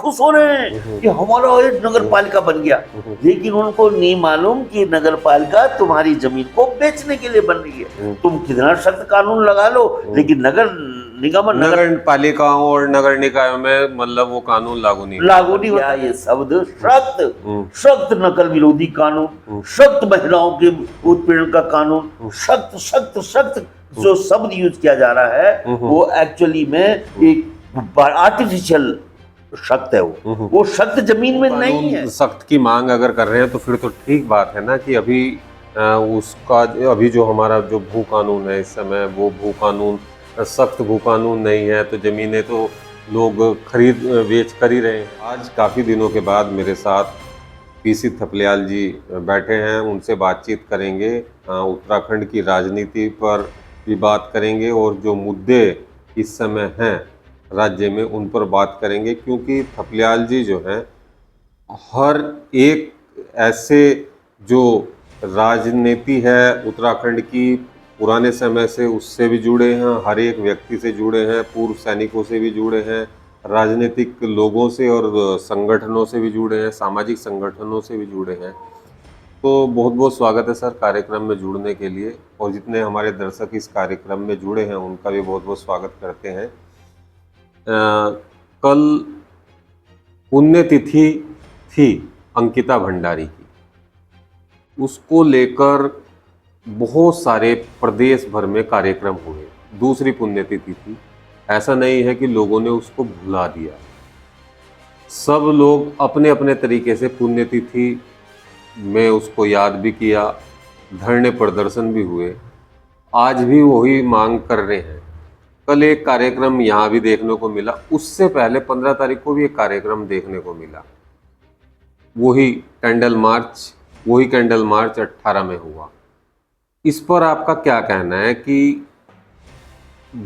खुश हो रहे हैं कि हमारा एक नगर पालिका बन गया, लेकिन उनको नहीं मालूम कि नगर पालिका तुम्हारी जमीन को बेचने के लिए बन रही है। तुम कितना सख्त कानून लगा लो, लेकिन नगर निगम नगर पालिकाओं और नगर निकायों में मतलब वो कानून लागू नहीं होता। ये शब्द सख्त सख्त नकल विरोधी कानून, सख्त महिलाओं के उत्पीड़न का कानून, सख्त सख्त सख्त जो शब्द यूज किया जा रहा है वो एक्चुअली में एक आर्टिफिशियल सख्त है। वो सख्त जमीन में नहीं है। सख्त की मांग अगर कर रहे हैं तो फिर तो ठीक बात है ना कि अभी उसका अभी जो हमारा जो भू कानून है इस समय, वो भू कानून सख्त भू कानून नहीं है, तो ज़मीनें तो लोग खरीद बेच कर ही रहे हैं। आज काफ़ी दिनों के बाद मेरे साथ पीसी थपलियाल जी बैठे हैं, उनसे बातचीत करेंगे, उत्तराखंड की राजनीति पर भी बात करेंगे और जो मुद्दे इस समय हैं राज्य में उन पर बात करेंगे, क्योंकि थपलियाल जी जो हैं हर एक ऐसे जो राजनीति है उत्तराखंड की पुराने समय से उससे भी जुड़े हैं, हर एक व्यक्ति से जुड़े हैं, पूर्व सैनिकों से भी जुड़े हैं, राजनीतिक लोगों से और संगठनों से भी जुड़े हैं, सामाजिक संगठनों से भी जुड़े हैं। तो बहुत बहुत स्वागत है सर कार्यक्रम में जुड़ने के लिए, और जितने हमारे दर्शक इस कार्यक्रम में जुड़े हैं उनका भी बहुत बहुत स्वागत करते हैं। कल पुण्यतिथि थी अंकिता भंडारी की, उसको लेकर बहुत सारे प्रदेश भर में कार्यक्रम हुए। दूसरी पुण्यतिथि थी, ऐसा नहीं है कि लोगों ने उसको भुला दिया। सब लोग अपने अपने तरीके से पुण्यतिथि में उसको याद भी किया, धरने प्रदर्शन भी हुए, आज भी वही मांग कर रहे हैं। कल एक कार्यक्रम यहाँ भी देखने को मिला, उससे पहले 15 तारीख को भी एक कार्यक्रम देखने को मिला, वही कैंडल मार्च 18 में हुआ। इस पर आपका क्या कहना है कि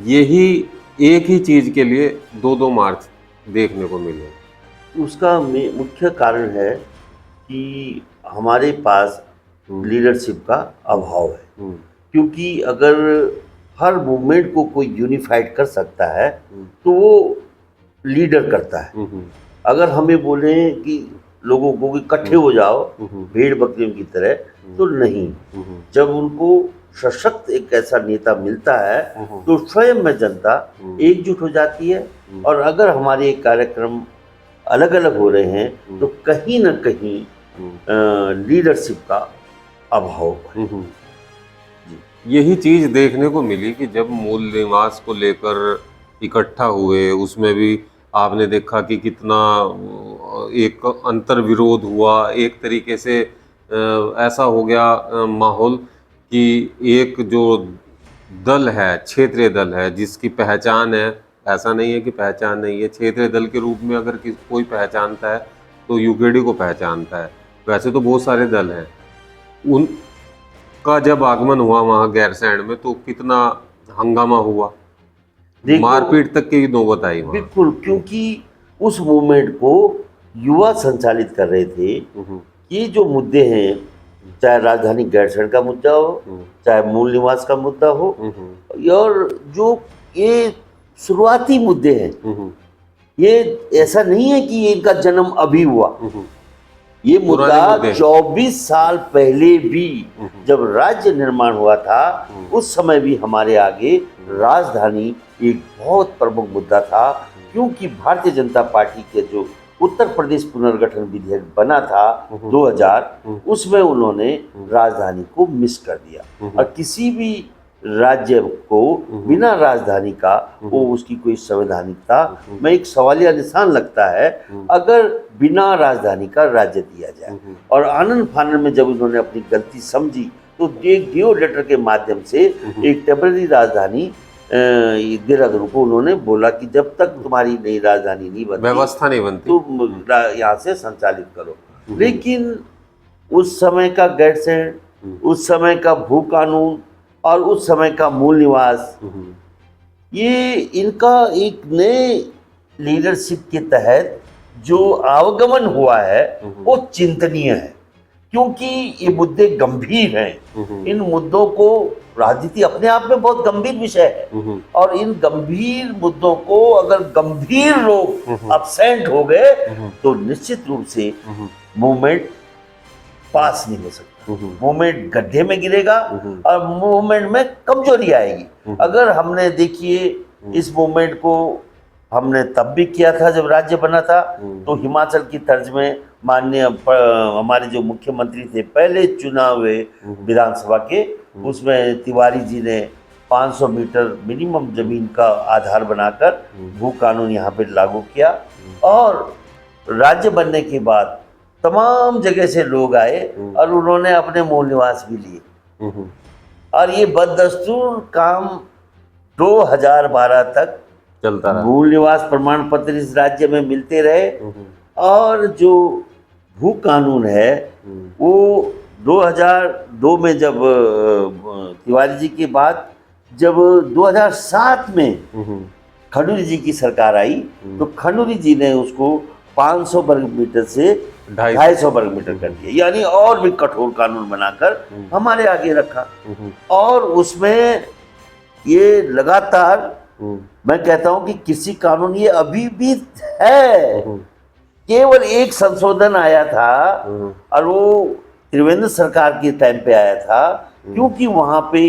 यही एक ही चीज के लिए दो मार्च देखने को मिले? उसका मुख्य कारण है कि हमारे पास लीडरशिप का अभाव है। क्योंकि अगर हर मूवमेंट को कोई यूनिफाइड कर सकता है तो वो लीडर करता है। अगर हमें बोले कि लोगों को इकट्ठे हो जाओ भेड़ बकरियों की तरह, तो नहीं। जब उनको सशक्त एक ऐसा नेता मिलता है तो स्वयं में जनता एकजुट हो जाती है। और अगर हमारे कार्यक्रम अलग अलग हो रहे हैं तो कहीं ना कहीं लीडरशिप का अभाव है। यही चीज देखने को मिली कि जब मूल निवास को लेकर इकट्ठा हुए, उसमें भी आपने देखा कि कितना एक अंतर विरोध हुआ। एक तरीके से ऐसा हो गया माहौल कि एक जो दल है, क्षेत्रीय दल है, जिसकी पहचान है, ऐसा नहीं है कि पहचान नहीं है, क्षेत्रीय दल के रूप में अगर कोई पहचानता है तो यूकेडी को पहचानता है। वैसे तो बहुत सारे दल हैं, उनका जब आगमन हुआ वहाँ गैरसैंण में तो कितना हंगामा हुआ, मारपीट तक की नौबत आई वहाँ। बिल्कुल, क्योंकि उस मूवमेंट को युवा संचालित कर रहे थे। ये जो मुद्दे हैं, चाहे राजधानी गैरसैंण का मुद्दा हो, चाहे मूल निवास का मुद्दा हो, और जो ये शुरुआती मुद्दे हैं, ये ऐसा नहीं है कि ये इनका जन्म अभी हुआ। ये मुद्दा 24 साल पहले भी जब राज्य निर्माण हुआ था, उस समय भी हमारे आगे राजधानी एक बहुत प्रमुख मुद्दा था। क्योंकि भारतीय जनता पार्टी के जो उत्तर प्रदेश पुनर्गठन विधेयक बना था 2000, उसमें उन्होंने राजधानी को मिस कर दिया। और किसी भी राज्य को बिना राजधानी का वो उसकी कोई संवैधानिकता में एक सवालिया निशान लगता है अगर बिना राजधानी का राज्य दिया जाए। और आनंद फानन में जब उन्होंने अपनी गलती समझी तो एक डिओ लेटर के माध्यम से एक टेम्पररी राजधानी देहरादून को उन्होंने बोला कि जब तक तुम्हारी नई राजधानी नहीं बनती, व्यवस्था नहीं बनती, तो यहाँ से संचालित करो। लेकिन उस समय का गैरसैंण, उस समय का भू कानून और उस समय का मूल निवास, ये इनका एक नए लीडरशिप के तहत जो आवागमन हुआ है वो चिंतनीय है। क्योंकि ये मुद्दे गंभीर हैं। इन मुद्दों को, राजनीति अपने आप में बहुत गंभीर विषय है, और इन गंभीर मुद्दों को अगर गंभीर लोग अपसेंट हो गए तो निश्चित रूप से मूवमेंट पास नहीं हो सकता, मूवमेंट गड्ढे में गिरेगा और मूवमेंट में कमजोरी आएगी। अगर हमने, देखिए, इस मूवमेंट को हमने तब भी किया था जब राज्य बना था, तो हिमाचल की तर्ज में माननीय हमारे जो मुख्यमंत्री थे पहले चुनाव हुए विधानसभा के, उसमें तिवारी जी ने 500 मीटर मिनिमम जमीन का आधार बनाकर भू कानून यहाँ पे लागू किया, और राज्य बनने के बाद तमाम जगह से लोग आए और उन्होंने अपने मूल निवास भी लिए, और ये बददस्तूर काम 2012 तक चलता रहा। मूल निवास प्रमाण पत्र इस राज्य में मिलते रहे, और जो भू कानून है वो 2002 में, जब तिवारी जी के बाद जब 2007 में खंडूरी जी की सरकार आई, तो खंडूरी जी ने उसको 500 वर्ग मीटर से 250 वर्ग मीटर कर दिया, यानी और भी कठोर कानून बनाकर हमारे आगे रखा। और उसमें ये लगातार, मैं कहता हूं कि कृषि कानून ये अभी भी है, केवल एक संशोधन आया था, और वो त्रिवेंद्र सरकार के टाइम पे आया था, क्योंकि वहां पे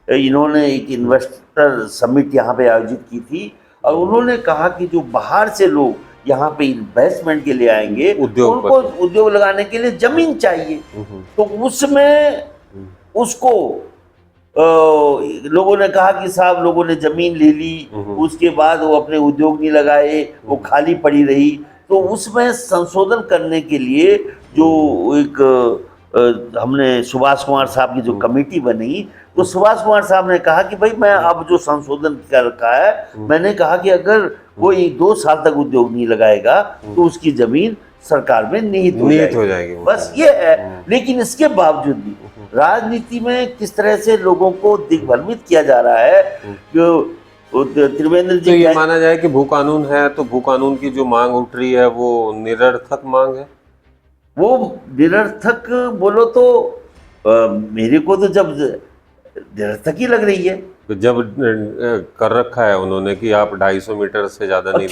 इन्होंने एक इन्वेस्टर समिट यहाँ पे आयोजित की थी, और उन्होंने कहा कि जो बाहर से लोग यहाँ पे इन्वेस्टमेंट के लिए आएंगे, उनको उद्योग लगाने के लिए जमीन चाहिए। तो उसमें उसको लोगों ने कहा कि साहब, लोगों ने जमीन ले ली, उसके बाद वो अपने उद्योग नहीं लगाए, वो खाली पड़ी रही। तो उसमें संशोधन करने के लिए जो एक हमने सुभाष कुमार साहब की जो कमेटी बनी, तो सुभाष कुमार साहब ने कहा कि भाई, मैं अब जो संशोधन कर रखा है, मैंने कहा कि अगर कोई 2 साल तक उद्योग नहीं लगाएगा तो उसकी जमीन सरकार में निहित हो जाएगी। बस ये है। लेकिन इसके बावजूद भी राजनीति में किस तरह से लोगों को दिग्भ्रमित किया जा रहा है कि त्रिवेंद्र जी, तो ये माना जाए कि भू कानून है, तो भू कानून की जो मांग उठ रही है वो निरर्थक मांग है। वो निरर्थक बोलो तो मेरे को तो जब निरर्थक ही लग रही है। तो जब कर रखा है उन्होंने कि आप 250 मीटर से ज्यादा नहीं,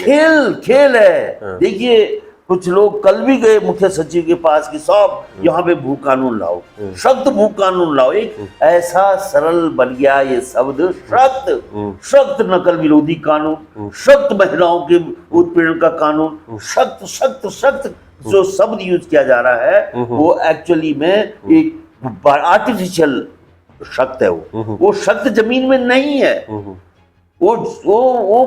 खेल है। देखिए, कुछ लोग कल भी गए मुख्य सचिव के पास कि साहब यहाँ पे भू कानून लाओ, सख्त भू कानून लाओ। एक ऐसा सरल बन गया ये शब्द, सख्त नकल विरोधी कानून, सख्त महिलाओं के उत्पीड़न का कानून, सख्त सख्त सख्त जो शब्द यूज किया जा रहा है वो एक्चुअली में एक आर्टिफिशियल सख्त है। वो सख्त जमीन में नहीं है। वो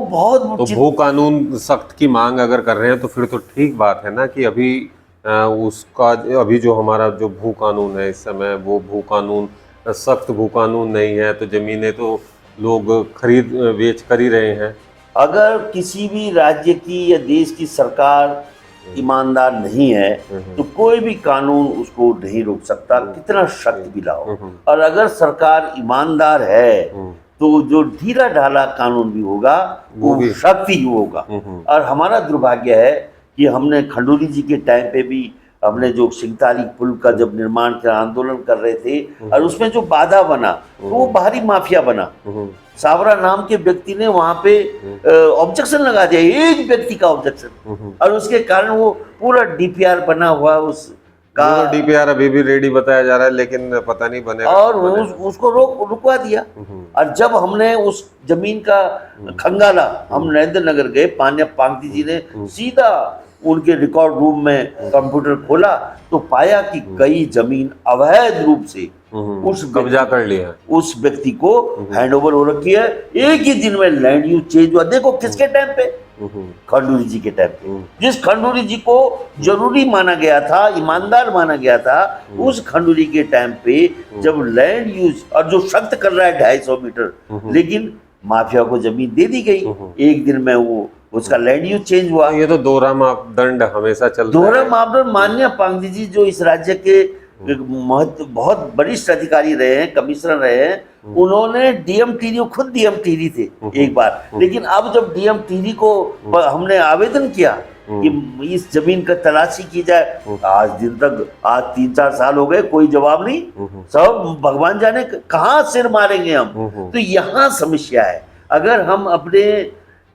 बहुत। तो भू कानून सख्त की मांग अगर कर रहे हैं तो फिर तो ठीक बात है ना कि अभी जो हमारा जो भू कानून है इस समय, वो भू कानून सख्त भू कानून नहीं है, तो जमीनें तो लोग खरीद बेच कर ही रहे हैं। अगर किसी भी राज्य की या देश की सरकार ईमानदार नहीं है तो कोई भी कानून उसको नहीं रोक सकता, कितना सख्त भी लाओ। और अगर सरकार ईमानदार है तो जो ढीला ढाला कानून भी होगा वो सख्त ही होगा। और हमारा दुर्भाग्य है कि हमने खंडूरी जी के टाइम पे भी हमने जो सिंगताली पुल का जब निर्माण का आंदोलन कर रहे थे, और उसमें जो बाधा बना तो वो बाहरी माफिया बना। सावरा नाम के व्यक्ति ने वहां पे ऑब्जेक्शन लगा दिया, एक व्यक्ति का ऑब्जेक्शन, और उसके कारण वो पूरा डीपीआर बना हुआ उसका। डीपीआर अभी भी रेडी बताया जा रहा है, लेकिन पता नहीं बनेगा। और उसको रुकवा दिया। और जब हमने उस जमीन का खंगाला, हम नरेंद्र नगर गए, पांगती जी ने सीधा उनके रिकॉर्ड रूम में कंप्यूटर खोला तो पाया कि कई जमीन अवैध रूप से कब्जा कर लिया, उस व्यक्ति को हैंडओवर हो रखी है। एक ही दिन में लैंड यूज चेंज हुआ। देखो किसके टाइम पे? खंडूरी जी के टाइम पे। जिस खंडूरी जी को जरूरी माना गया था, ईमानदार माना गया था, उस खंडूरी के टाइम पे जब लैंड यूज और जो सख्त कर रहा है 250 मीटर, लेकिन माफिया को जमीन दे दी गई। एक दिन में वो उसका लैंड यूज चेंज हुआ। ये तो दोहरा मापदंड हमेशा चलता है। दोहरा मापदंड। माननीय पांगती जी जो इस राज्य के बहुत वरिष्ठ अधिकारी रहे हैं, कमिश्नर रहे हैं, उन्होंने डीएम टिहरी, खुद डीएम टिहरी थे एक बार, लेकिन अब जब डीएम टिहरी को हमने आवेदन किया कि इस जमीन का तलाशी की जाए। आज दिन तक, आज 3-4 साल हो गए, कोई जवाब नहीं। सब भगवान जाने कहाँ सिर मारेंगे हम। तो यहाँ समस्या है। अगर हम अपने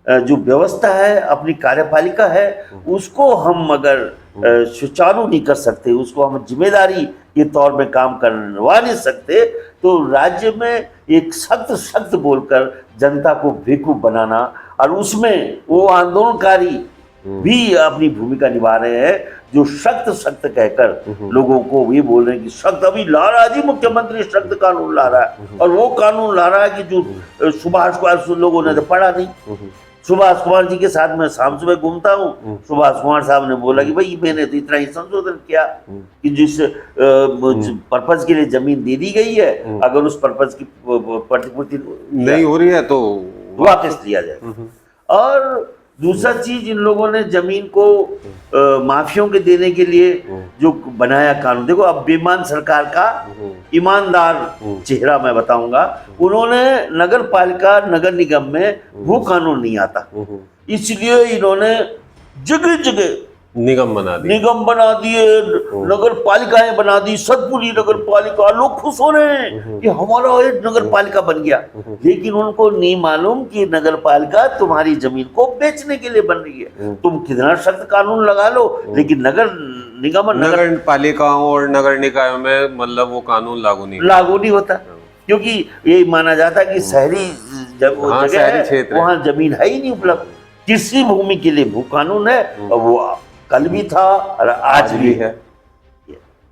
जो व्यवस्था है, अपनी कार्यपालिका है, उसको हम अगर सुचारू नहीं कर सकते, उसको हम जिम्मेदारी के तौर में काम करवा नहीं सकते, तो राज्य में एक सख्त बोलकर जनता को बेवकूफ बनाना, और उसमें वो आंदोलनकारी भी अपनी भूमिका निभा रहे हैं, जो सख्त कहकर लोगों को ये बोल रहे हैं कि सख्त, अभी ला रहा जी मुख्यमंत्री सख्त कानून ला रहा है, और वो कानून ला रहा है कि जो सुभाष कुमार, लोगों ने तो पढ़ा नहीं। सुभाष कुमार जी के साथ मैं शाम सुबह घूमता हूँ, सुभाष कुमार साहब ने बोला कि भाई मैंने तो इतना ही संशोधन किया कि जिस पर्पज के लिए जमीन दे दी गई है, अगर उस पर्पज की प्रतिपूर्ति नहीं हो रही है तो वापस लिया जाए। और दूसरा चीज, इन लोगों ने जमीन को माफियों के देने के लिए जो बनाया कानून, देखो अब बेईमान सरकार का ईमानदार चेहरा मैं बताऊंगा, उन्होंने नगर पालिका, नगर निगम में वो कानून नहीं आता, इसलिए इन्होंने जगह जगह निगम बना दिए, नगर पालिकाएं बना दी, सतपुरी नगर पालिका, लोग खुश हो रहे हैं कि हमारा एक नगर पालिका बन गया। लेकिन उनको नहीं मालूम कि नगर पालिका तुम्हारी जमीन को बेचने के लिए बन रही है। तुम कितना सख्त कानून लगा लो, लेकिन नगर निगम, नगर पालिकाओं और नगर निकायों में मतलब वो कानून लागू नहीं होता, क्योंकि ये माना जाता है कि शहरी जगह है, वहाँ जमीन है ही नहीं उपलब्ध। कृषि भूमि के लिए भू कानून है, और वो कल भी था और आज भी है,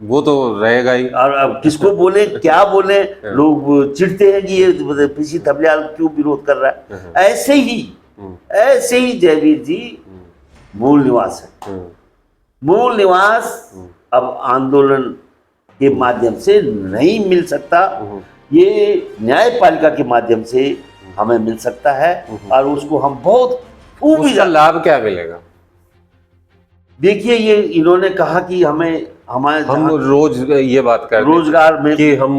वो तो रहेगा ही। और अब किसको बोले, क्या बोले, लोग चिढ़ते हैं कि ये पीसी थपलियाल क्यों विरोध कर रहा है। ऐसे ही जयवीर जी मूल निवास है। मूल निवास अब आंदोलन के माध्यम से नहीं मिल सकता, ये न्यायपालिका के माध्यम से हमें मिल सकता है, और उसको हम बहुत खूब लाभ क्या मिलेगा। देखिए, ये इन्होंने कहा कि हम रोज ये बात कर रोजगार में कि हम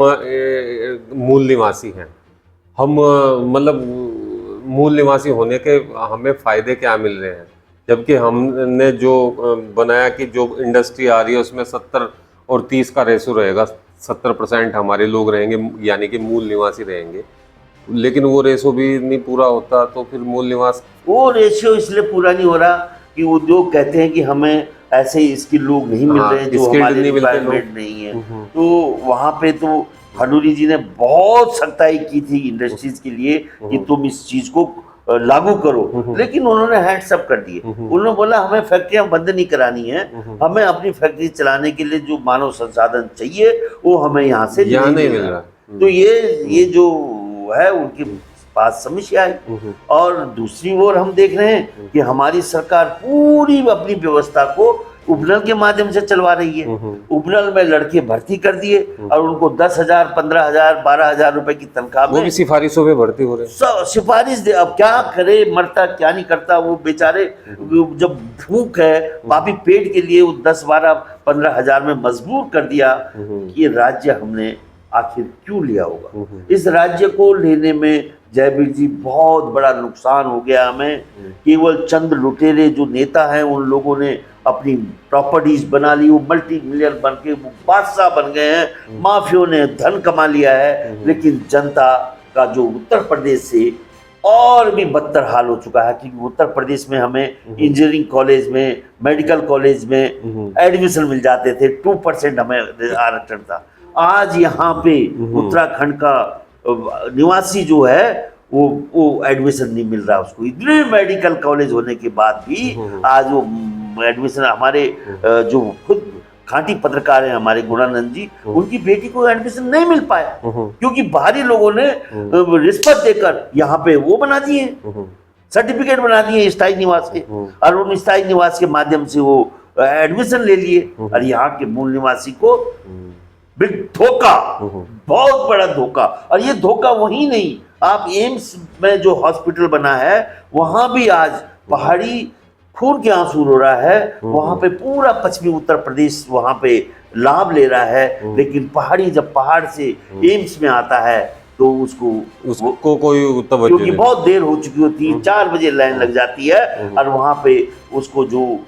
मूल निवासी हैं, हम मतलब मूल निवासी होने के हमें फायदे क्या मिल रहे हैं, जबकि हमने जो बनाया कि जो इंडस्ट्री आ रही है उसमें 70 और 30 का रेशो रहेगा, 70% हमारे लोग रहेंगे, यानी कि मूल निवासी रहेंगे, लेकिन वो रेशो भी नहीं पूरा होता, तो फिर मूल निवास, वो रेशियो इसलिए पूरा नहीं हो रहा कि उद्योग कहते हैं कि हमें ऐसे स्किल लोग नहीं मिल रहे हैं जो हमारे रिक्वायरमेंट नहीं है। तो वहाँ पे तो खंडूरी जी ने बहुत सख्ताई की थी इंडस्ट्रीज के लिए कि तुम इस चीज को लागू करो, लेकिन उन्होंने हैंड्स अप कर दिए। उन्होंने बोला हमें फैक्ट्रियां बंद नहीं करानी है, हमें अपनी फैक्ट्री चलाने के लिए जो मानव संसाधन चाहिए वो हमें यहाँ से नहीं मिल रहा। तो ये जो है उनकी पास समस्या है। और दूसरी ओर हम देख रहे हैं कि हमारी सरकार पूरी अपनी व्यवस्था को उपनल के माध्यम से चलवा रही है। उपनल में लड़के भर्ती कर दिए और उनको 10,000, 15,000, 12,000 रुपए की तनख्वाह में सिफारिशों पे भर्ती हो रहे हैं। सिफारिश दे, अब क्या करे, मरता क्या नहीं करता वो बेचारे, जब भूख है पापी पेट के लिए वो 10, 12, 15,000 में मजबूर कर दिया। ये राज्य हमने आखिर क्यों लिया होगा? इस राज्य को लेने में जयवीर जी बहुत बड़ा नुकसान हो गया हमें। केवल चंद लुटेरे जो नेता हैं उन लोगों ने अपनी प्रॉपर्टीज बना ली, वो मल्टी मिलियन बन के वो बादशाह बन गए हैं, माफियों ने धन कमा लिया है। लेकिन जनता का जो उत्तर प्रदेश से और भी बदतर हाल हो चुका है, क्योंकि उत्तर प्रदेश में हमें इंजीनियरिंग कॉलेज में, मेडिकल कॉलेज में एडमिशन मिल जाते थे, 2% हमें आरक्षण था। आज यहाँ पे उत्तराखंड का निवासी जो है वो एडमिशन नहीं मिल रहा उसको। इतने मेडिकल कॉलेज होने के बाद भी आज वो एडमिशन, हमारे जो खुद खांटी पत्रकार हैं हमारे गुणानंद जी, उनकी बेटी को एडमिशन नहीं मिल पाया क्योंकि बाहरी लोगों ने रिश्वत देकर यहाँ पे वो बना दिए, सर्टिफिकेट बना दिए स्थायी निवास के, और उन स्थायी निवास के माध्यम से वो एडमिशन ले लिए। और यहाँ के मूल निवासी को बिग धोखा, बहुत बड़ा धोखा। और ये धोखा वही नहीं, आप एम्स में जो हॉस्पिटल बना है वहां भी आज पहाड़ी खून के आंसू रो रहा है। वहां पे पूरा पश्चिमी उत्तर प्रदेश वहां पे लाभ ले रहा है, लेकिन पहाड़ी जब पहाड़ से एम्स में आता है तो उसको उसको कोई तवज्जो क्योंकि नहीं। बहुत देर हो चुकी होती है, 4 बजे लाइन लग जाती है और वहां पे उसको जो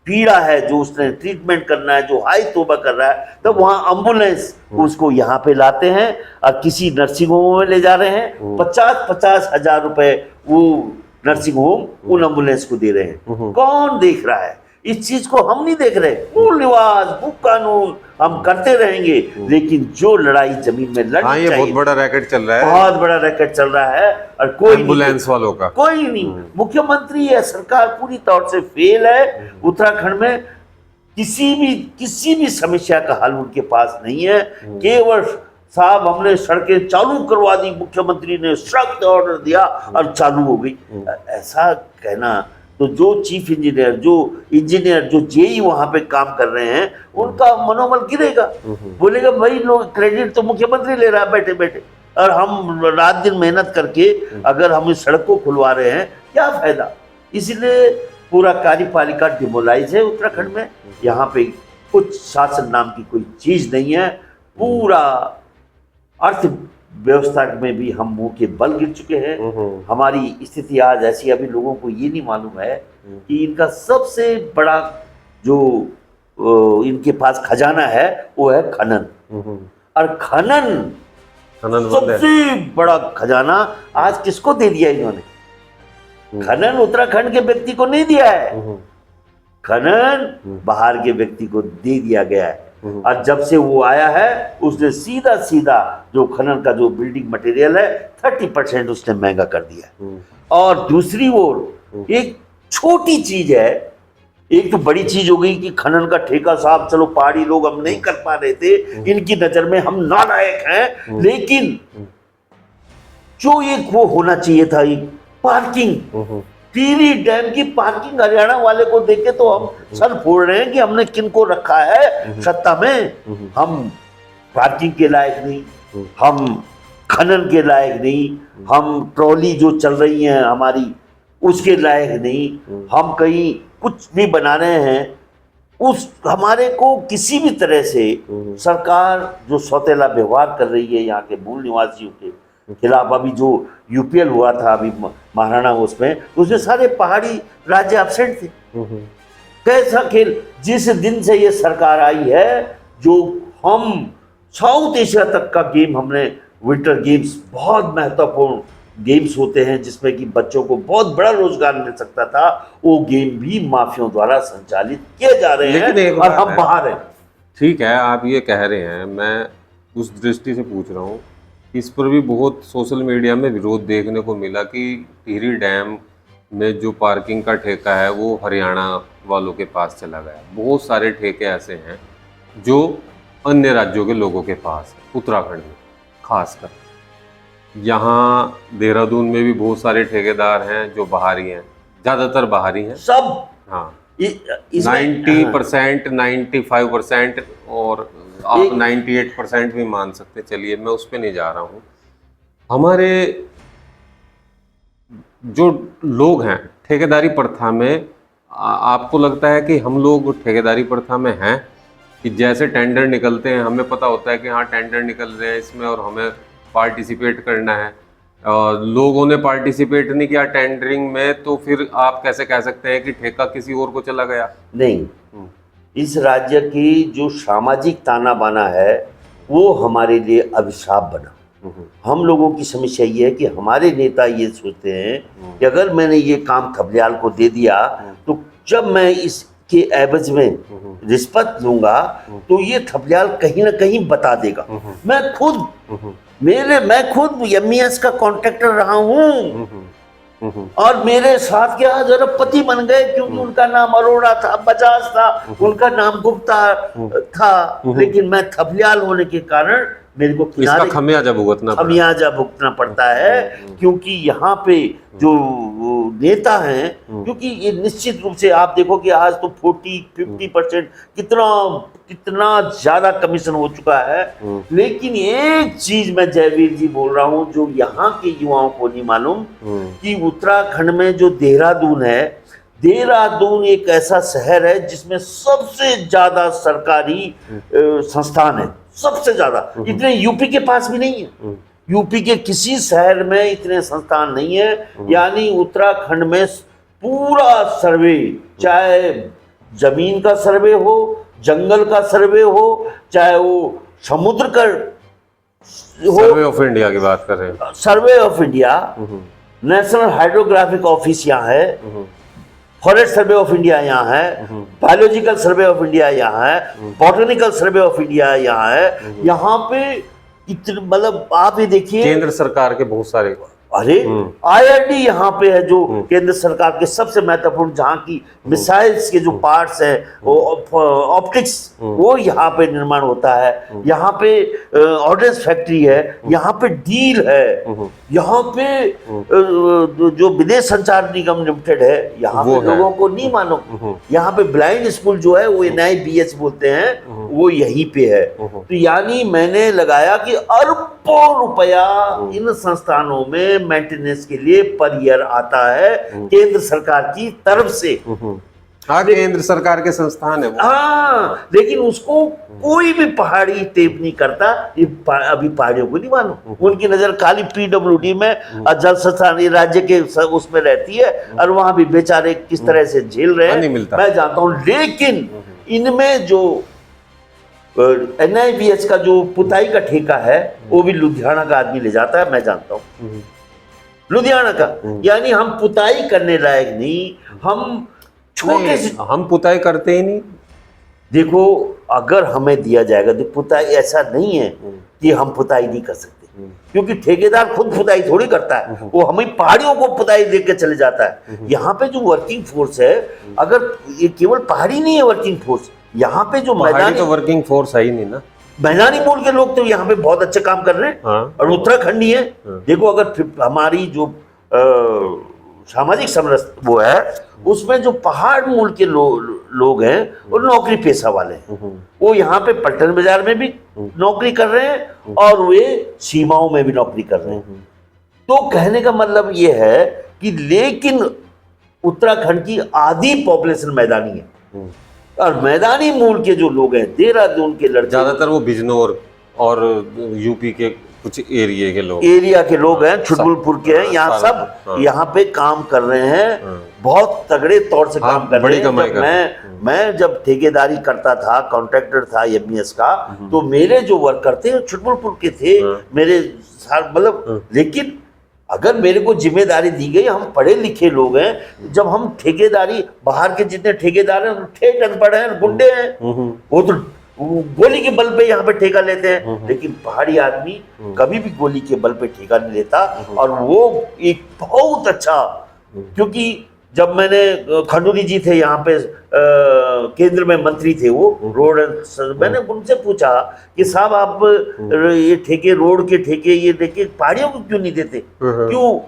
पीड़ा है, जो उसने ट्रीटमेंट करना है, जो हाई तौबा कर रहा है, तब वहां एम्बुलेंस उसको यहाँ पे लाते हैं और किसी नर्सिंग होम में ले जा रहे हैं। 50-50 हजार रुपए वो नर्सिंग होम उन एम्बुलेंस को दे रहे हैं। कौन देख रहा है इस चीज को? हम नहीं देख रहे। मूल निवास, भू कानून हम करते रहेंगे, लेकिन जो लड़ाई जमीन में लड़नी हाँ, ये चाहिए, बहुत बड़ा रैकेट चल रहा है, बहुत बड़ा रैकेट चल रहा है और कोई नहीं एम्बुलेंस वालों का। कोई नहीं। मुख्यमंत्री या सरकार पूरी तौर से फेल है। उत्तराखंड में किसी भी समस्या का हल उनके पास नहीं है। केवल साहब हमने सड़कें चालू करवा दी, मुख्यमंत्री ने सख्त ऑर्डर दिया और चालू हो गई, ऐसा कहना तो जो चीफ इंजीनियर, जो इंजीनियर, जो जेई वहां पे काम कर रहे हैं, उनका मनोबल गिरेगा। बोलेगा भाई लोग क्रेडिट तो मुख्यमंत्री ले रहा है बैठे बैठे, और हम रात दिन मेहनत करके अगर हम इस सड़क को खुलवा रहे हैं, क्या फायदा? इसलिए पूरा कार्यपालिका डिमोलाइज है उत्तराखंड में। यहाँ पे कुछ शासन नाम की कोई चीज नहीं है। पूरा अर्थव्यवस्था में भी हम मुंह के बल गिर चुके हैं। हमारी स्थिति आज ऐसी, अभी लोगों को ये नहीं मालूम है कि इनका सबसे बड़ा जो इनके पास खजाना है वो है खनन। और खनन सबसे बड़ा खजाना आज किसको दे दिया इन्होंने? खनन उत्तराखंड के व्यक्ति को नहीं दिया है, खनन बाहर के व्यक्ति को दे दिया गया है। और जब से वो आया है उसने सीधा सीधा जो खनन का जो बिल्डिंग मटेरियल है 30% उसने महंगा कर दिया है। और दूसरी ओर एक छोटी चीज है, एक तो बड़ी चीज हो गई कि खनन का ठेका साहब, चलो पहाड़ी लोग हम नहीं कर पा रहे थे, इनकी नजर में हम नालायक हैं, लेकिन जो एक वो होना चाहिए था, एक पार्किंग, टिहरी डैम की पार्किंग, हरियाणा वाले को देखे तो हम सर फोड़ रहे हैं कि हमने किनको रखा है सत्ता में। हम पार्किंग के लायक नहीं, हम खनन के लायक नहीं, हम ट्रॉली जो चल रही है हमारी उसके लायक नहीं, हम कहीं कुछ भी बना रहे हैं उस हमारे को किसी भी तरह से सरकार जो सौतेला व्यवहार कर रही है यहाँ के मूल निवासियों के खिलाफ। अभी जो यूपीएल हुआ था अभी महाराणा, उसमें सारे पहाड़ी राज्य एब्सेंट थे। कैसा खेल! जिस दिन से ये सरकार आई है, जो हम साउथ एशिया तक का गेम, हमने विंटर गेम्स, बहुत महत्वपूर्ण गेम्स होते हैं जिसमें कि बच्चों को बहुत बड़ा रोजगार मिल सकता था, वो गेम भी माफियाओं द्वारा संचालित किए जा रहे हैं और हम बाहर हैं। ठीक है, आप ये कह रहे हैं, मैं उस दृष्टि से पूछ रहा हूँ। इस पर भी बहुत सोशल मीडिया में विरोध देखने को मिला कि टिहरी डैम में जो पार्किंग का ठेका है वो हरियाणा वालों के पास चला गया। बहुत सारे ठेके ऐसे हैं जो अन्य राज्यों के लोगों के पास है, उत्तराखंड में खासकर। यहाँ देहरादून में भी बहुत सारे ठेकेदार हैं जो बाहरी हैं, ज़्यादातर बाहरी हैं सब। हाँ, 90%, 95% और आप 98% भी मान सकते। चलिए, मैं उस पर नहीं जा रहा हूँ। हमारे जो लोग हैं ठेकेदारी प्रथा में, आपको लगता है कि हम लोग ठेकेदारी प्रथा में हैं कि जैसे टेंडर निकलते हैं हमें पता होता है कि हाँ टेंडर निकल रहे हैं इसमें और हमें पार्टिसिपेट करना है, और लोगों ने पार्टिसिपेट नहीं किया टेंडरिंग में, तो फिर आप कैसे कह सकते हैं कि ठेका किसी और को चला गया? नहीं, इस राज्य की जो सामाजिक ताना बाना है वो हमारे लिए अभिशाप बना। हम लोगों की समस्या ये है कि हमारे नेता ये सोचते हैं कि अगर मैंने ये काम थपलियाल को दे दिया तो जब मैं इसके एवज में रिश्वत लूंगा तो ये थपलियाल कहीं ना कहीं बता देगा। मैं खुद एमईएस का कॉन्ट्रैक्टर रहा हूँ और मेरे साथ क्या अरबपति बन गए क्योंकि उनका नाम अरोड़ा था, बजाज था, उनका नाम गुप्ता था, लेकिन मैं थपलियाल होने के कारण मेरे को इसका खमियाजा भुगतना पड़ता है। क्योंकि यहाँ पे जो नेता हैं, क्योंकि ये निश्चित रूप से आप देखो कि आज तो 40-50% कितना ज्यादा कमीशन हो चुका है। लेकिन एक चीज मैं जयवीर जी बोल रहा हूँ जो यहाँ के युवाओं को नहीं मालूम कि उत्तराखंड में जो देहरादून है, देहरादून एक ऐसा शहर है जिसमें सबसे ज्यादा सरकारी संस्थान है, सबसे ज्यादा। इतने यूपी के पास भी नहीं है। यूपी के किसी शहर में इतने संस्थान नहीं है। यानी उत्तराखंड में पूरा सर्वे, चाहे जमीन का सर्वे हो, जंगल का सर्वे हो, चाहे वो समुद्र का हो, सर्वे ऑफ इंडिया की बात कर रहे हैं। Survey of India, national hydrographic office यहाँ है, फॉरेस्ट सर्वे ऑफ इंडिया यहाँ है, बायोलॉजिकल सर्वे ऑफ इंडिया यहाँ है, बॉटनिकल सर्वे ऑफ इंडिया यहाँ है। यहाँ पे इतने, मतलब आप ये देखिए, केंद्र सरकार के बहुत सारे, अरे आईआरडी यहाँ पे है, जो केंद्र सरकार के सबसे महत्वपूर्ण, जहाँ की मिसाइल्स के जो पार्ट्स हैं, वो ऑप्टिक्स, वो यहाँ पे निर्माण होता है। यहाँ पे ऑर्डिनेंस फैक्ट्री है, यहाँ पे डील है, यहाँ पे जो विदेश संचार निगम लिमिटेड है, यहाँ पे लोगों को नहीं मानो। यहाँ पे ब्लाइंड स्कूल जो है वो NIBH बोलते हैं, वो यहीं पे है। तो यानी मैंने लगाया कि अरबों रुपया इन संस्थानों में मेंटेनेंस के लिए पर ईयर आता है केंद्र सरकार की तरफ से। हाँ, केंद्र सरकार के संस्थान है वो। हाँ, लेकिन उसको कोई भी पहाड़ी टेप नहीं करता। ये अभी पहाड़ियों को नहीं मानो, उनकी नजर खाली PWD में जल संस्थान राज्य के उसमें रहती है, और वहां भी बेचारे किस तरह से झेल रहे हैं मैं जानता हूं। लेकिन इनमें जो NIBH का जो पुताई का ठेका है, वो भी लुधियाना का आदमी ले जाता है, मैं जानता हूँ, लुधियाना का। यानी हम पुताई करने लायक नहीं, हम छोटे से, हम पुताई करते ही नहीं। देखो, अगर हमें दिया जाएगा तो पुताई, ऐसा नहीं है कि हम पुताई नहीं कर सकते, क्योंकि ठेकेदार खुद पुताई थोड़ी करता है, वो हमें पहाड़ियों को पुताई देके चले जाता है। यहाँ पे जो वर्किंग फोर्स है, अगर ये केवल पहाड़ी नहीं है वर्किंग फोर्स, यहाँ पे जो मैदानी, तो वर्किंग फोर्स है ही नहीं ना, मैदानी मूल के लोग तो यहाँ पे बहुत अच्छे काम कर रहे हैं। और उत्तराखंडी है। देखो, अगर हमारी जो सामाजिक समरस वो है, उसमें जो पहाड़ मूल के लोग हैं, वो नौकरी पेशा वाले हैं। वो यहाँ पे पलटन बाजार में भी नौकरी कर रहे हैं, और वे सीमाओं में भी नौकरी कर रहे हैं। तो कहने का मतलब ये है कि, लेकिन उत्तराखंड की आधी पॉपुलेशन मैदानी है, और मैदानी मूल के जो लोग हैं, देहरादून के लड़के, ज्यादातर वो बिजनौर और यूपी के कुछ एरिया के लोग हैं, छुटबुलपुर के हैं, यहाँ सब यहाँ पे काम कर रहे हैं, बहुत तगड़े तौर से काम कर रहे हैं। मैं जब ठेकेदारी करता था, कॉन्ट्रैक्टर था MES का, तो मेरे जो वर्कर थे छुटबुलपुर के थे, मेरे मतलब, लेकिन अगर मेरे को जिम्मेदारी दी गई, हम पढ़े लिखे लोग हैं, जब हम ठेकेदारी, बाहर के जितने ठेकेदार हैं ठेठ अनपढ़ हैं, गुंडे हैं, वो तो गोली के बल पे यहाँ पे ठेका लेते हैं। लेकिन पहाड़ी आदमी कभी भी गोली के बल पे ठेका नहीं लेता। और वो एक बहुत अच्छा, क्योंकि जब मैंने, खंडूरी जी थे यहाँ पे, केंद्र में मंत्री थे वो, रोड, मैंने उनसे पूछा कि साहब, आप ये ठेके, रोड के ठेके ये देके पहाड़ियों को क्यों नहीं देते, क्यों?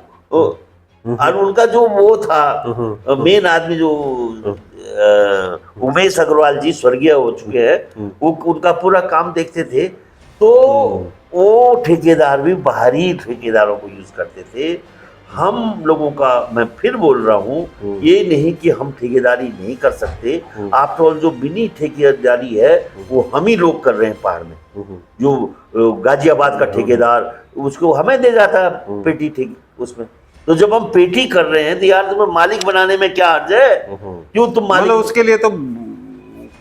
और उनका जो वो था मेन आदमी, जो उमेश अग्रवाल जी स्वर्गीय हो चुके हैं, वो उनका पूरा काम देखते थे। तो वो ठेकेदार भी बाहरी ठेकेदारों को यूज करते थे। हम लोगों का, मैं फिर बोल रहा हूँ, ये नहीं कि हम ठेकेदारी नहीं कर सकते। आफ्टर ऑल जो मिनी ठेकेदारी है वो हम ही लोग कर रहे हैं पहाड़ में। जो गाजियाबाद का ठेकेदार, उसको हमें दे जाता है पेटी ठेके उसमें। तो जब हम पेटी कर रहे हैं, तो यार तुम्हें मालिक बनाने में क्या अर्ज है? क्यों तुम मालिक? मतलब उसके लिए तो